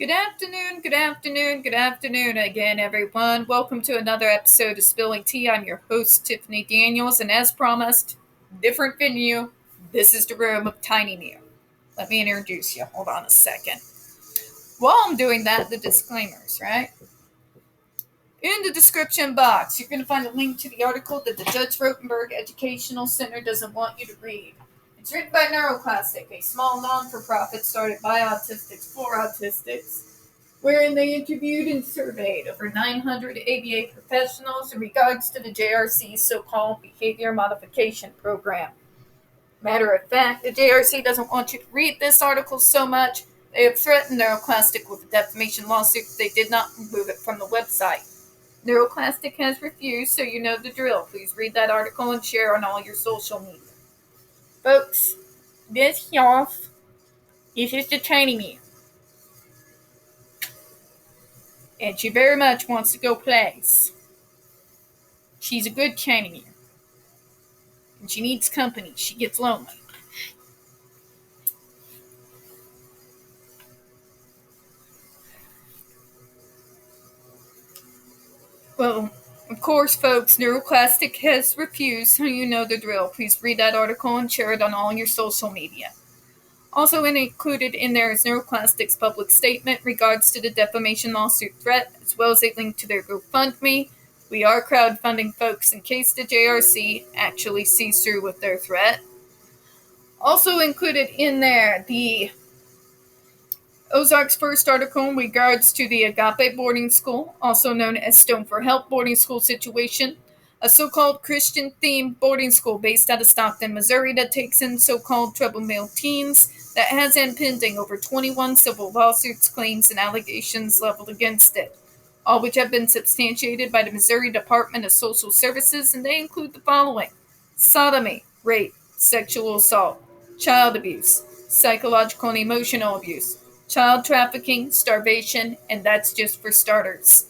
Good afternoon again, everyone. Welcome to another episode of Spilling Tea. I'm your host, Tiffany Daniels, and as promised, different venue. This is the room of Tiny Mew. Let me introduce you. Hold on a second. While I'm doing that, the disclaimers, right? In the description box, you're going to find a link to the article that the Judge Rotenberg Educational Center doesn't want you to read. It's written by NeuroClastic, a small non-for-profit started by autistics for autistics, wherein they interviewed and surveyed over 900 ABA professionals in regards to the JRC's so-called behavior modification program. Matter of fact, the JRC doesn't want you to read this article so much, they have threatened NeuroClastic with a defamation lawsuit if they did not remove it from the website. NeuroClastic has refused, so you know the drill. Please read that article and share on all your social media. Folks, this is the Tiny Mew. And she very much wants to go plays. She's a good Tiny Mew. And she needs company. She gets lonely. Well, of course, folks, NeuroClastic has refused, so you know the drill. Please read that article and share it on all your social media. Also included in there is NeuroClastic's public statement regards to the defamation lawsuit threat, as well as a link to their GoFundMe. We are crowdfunding, folks, in case the JRC actually sees through with their threat. Also included in there, the Ozark's first article in regards to the Agape boarding school, also known as Stone for Help boarding school situation, a so-called Christian-themed boarding school based out of Stockton, Missouri that takes in so-called troubled male teens that has pending over 21 civil lawsuits, claims, and allegations leveled against it, all which have been substantiated by the Missouri Department of Social Services, and they include the following: sodomy, rape, sexual assault, child abuse, psychological and emotional abuse, child trafficking, starvation, and that's just for starters.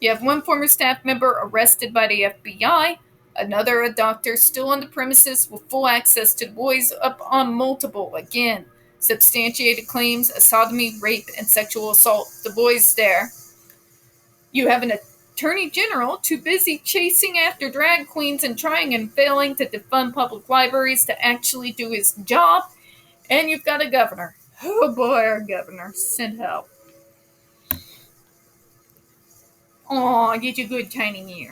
You have one former staff member arrested by the FBI, another a doctor still on the premises with full access to the boys, up on multiple, again, substantiated claims of sodomy, rape, and sexual assault. The boys there. You have an attorney general too busy chasing after drag queens and trying and failing to defund public libraries to actually do his job. And you've got a governor. Oh boy, our governor. Send help. Aw, get you good Tiny Mew.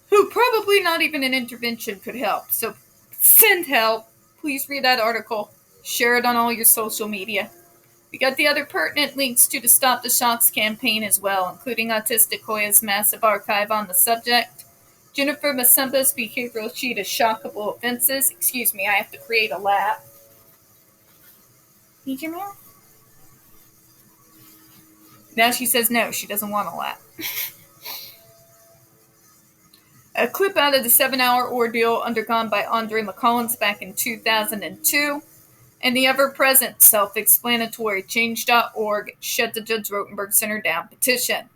Who probably not even an intervention could help. So send help. Please read that article. Share it on all your social media. We got the other pertinent links to the Stop the Shocks campaign as well, including Autistic Hoya's massive archive on the subject, Jennifer Masumba's behavioral sheet of shockable offenses. Excuse me, I have to create a lap. Need your milk? Now she says no, she doesn't want a lap. A clip out of the 7-hour ordeal undergone by Andre McCollins back in 2002, and the ever-present self-explanatory Change.org Shut the Judge Rotenberg Center Down petition.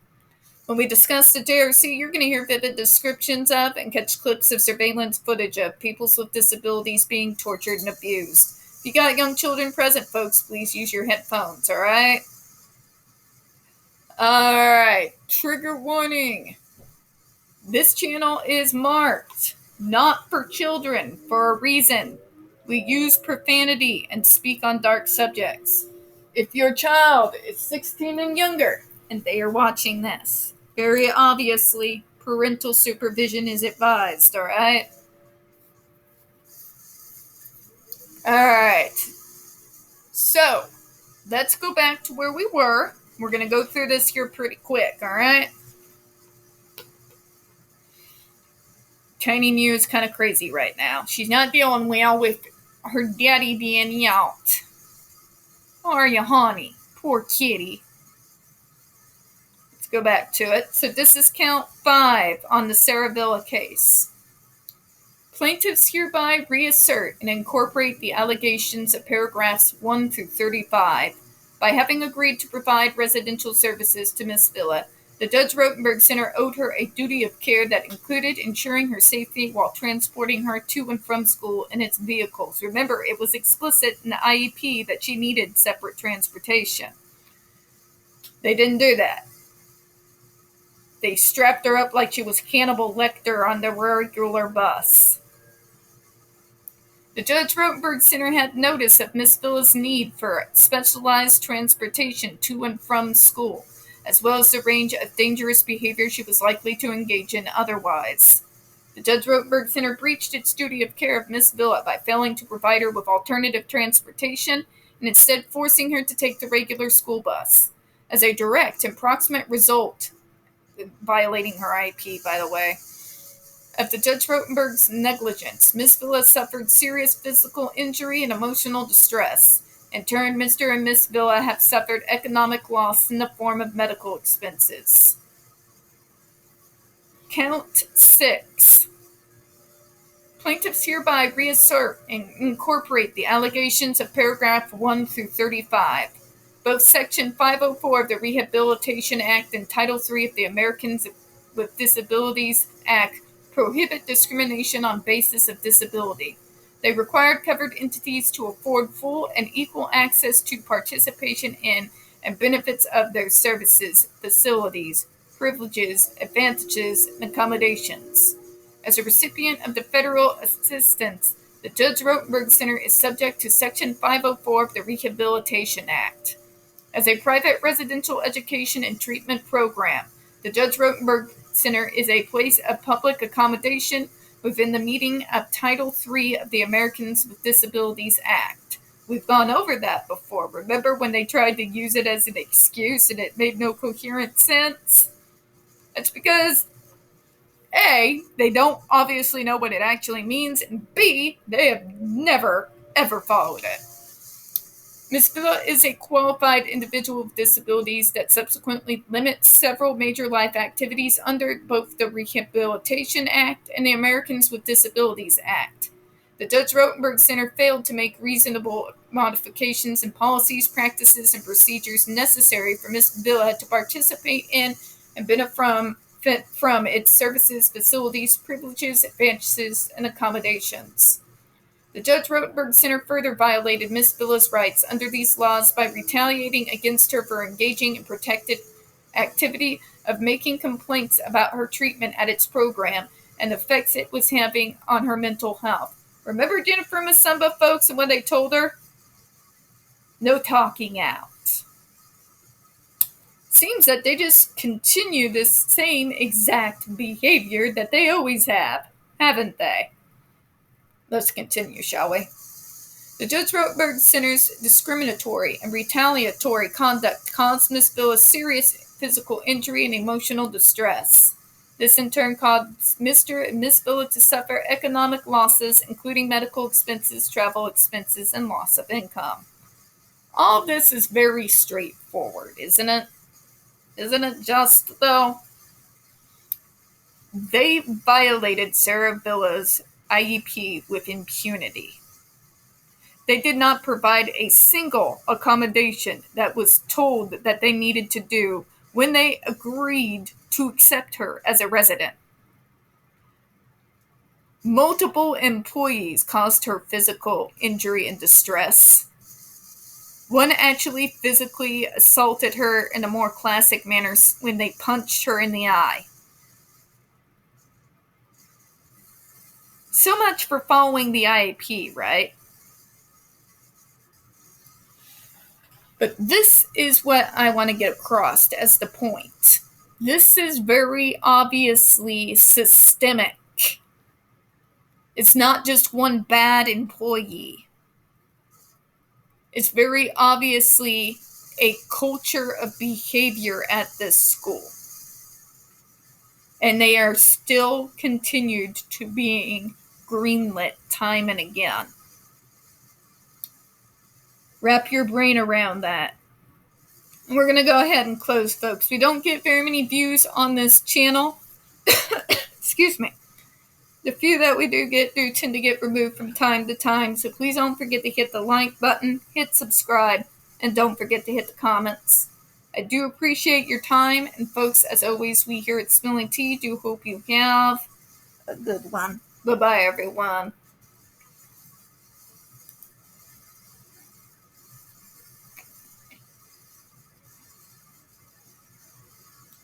When we discuss the JRC, you're going to hear vivid descriptions of and catch clips of surveillance footage of people with disabilities being tortured and abused. If you got young children present, folks, please use your headphones, alright? Alright, trigger warning. This channel is marked not for children for a reason. We use profanity and speak on dark subjects. If your child is 16 and younger and they are watching this, very obviously parental supervision is advised, alright? Alright. So, let's go back to where we were. We're going to go through this here pretty quick, alright? Tiny Mew is kind of crazy right now. She's not dealing well with her daddy being out. How are you, honey? Poor kitty. Let's go back to it. So this is count 5 on the Sara Villa case. Plaintiffs hereby reassert and incorporate the allegations of paragraphs 1 through 35. By having agreed to provide residential services to Miss Villa, The Judge Rotenberg Center owed her a duty of care that included ensuring her safety while transporting her to and from school in its vehicles. Remember, it was explicit in the IEP that she needed separate transportation. They didn't do that. They strapped her up like she was Hannibal Lecter on the regular bus. The Judge Rotenberg Center had notice of Miss Villa's need for specialized transportation to and from school, as well as the range of dangerous behavior she was likely to engage in otherwise. The Judge Rotenberg Center breached its duty of care of Miss Villa by failing to provide her with alternative transportation and instead forcing her to take the regular school bus. As a direct and proximate result, violating her IEP, by the way, of the Judge Rotenberg's negligence, Miss Villa suffered serious physical injury and emotional distress. In turn, Mr. and Miss Villa have suffered economic loss in the form of medical expenses. Count 6. Plaintiffs hereby reassert and incorporate the allegations of paragraph 1 through 35. Both Section 504 of the Rehabilitation Act and Title III of the Americans with Disabilities Act prohibit discrimination on basis of disability. They required covered entities to afford full and equal access to participation in and benefits of their services, facilities, privileges, advantages, and accommodations. As a recipient of the federal assistance, the Judge Rotenberg Center is subject to Section 504 of the Rehabilitation Act. As a private residential education and treatment program, the Judge Rotenberg Center is a place of public accommodation within the meaning of Title III of the Americans with Disabilities Act. We've gone over that before. Remember when they tried to use it as an excuse and it made no coherent sense? That's because A, they don't obviously know what it actually means, and B, they have never, ever followed it. Ms. Villa is a qualified individual with disabilities that subsequently limits several major life activities under both the Rehabilitation Act and the Americans with Disabilities Act. The Judge Rotenberg Center failed to make reasonable modifications in policies, practices, and procedures necessary for Ms. Villa to participate in and benefit from its services, facilities, privileges, advantages, and accommodations. The Judge Rotenberg Center further violated Ms. Villa's rights under these laws by retaliating against her for engaging in protected activity of making complaints about her treatment at its program and the effects it was having on her mental health. Remember Jennifer Masumba, folks, and what they told her? No talking out. Seems that they just continue this same exact behavior that they always have, haven't they? Let's continue, shall we? The Judge Rotenberg Center's discriminatory and retaliatory conduct caused Ms. Villa's serious physical injury and emotional distress. This in turn caused Mr. and Ms. Villa to suffer economic losses, including medical expenses, travel expenses, and loss of income. All this is very straightforward, isn't it? Isn't it just, though? They violated Sarah Villa's IEP with impunity. They did not provide a single accommodation that was told that they needed to do when they agreed to accept her as a resident. Multiple employees caused her physical injury and distress. One actually physically assaulted her in a more classic manner when they punched her in the eye. So much for following the IEP, right? But this is what I want to get across as the point. This is very obviously systemic. It's not just one bad employee. It's very obviously a culture of behavior at this school. And they are still continued to being greenlit time and again. Wrap your brain around that. And we're going to go ahead and close, folks. We don't get very many views on this channel. Excuse me. The few that we do tend to get removed from time to time. So please don't forget to hit the like button, hit subscribe, and don't forget to hit the comments. I do appreciate your time, and folks, as always, we here at Spilling Tea do hope you have a good one. Bye-bye, everyone.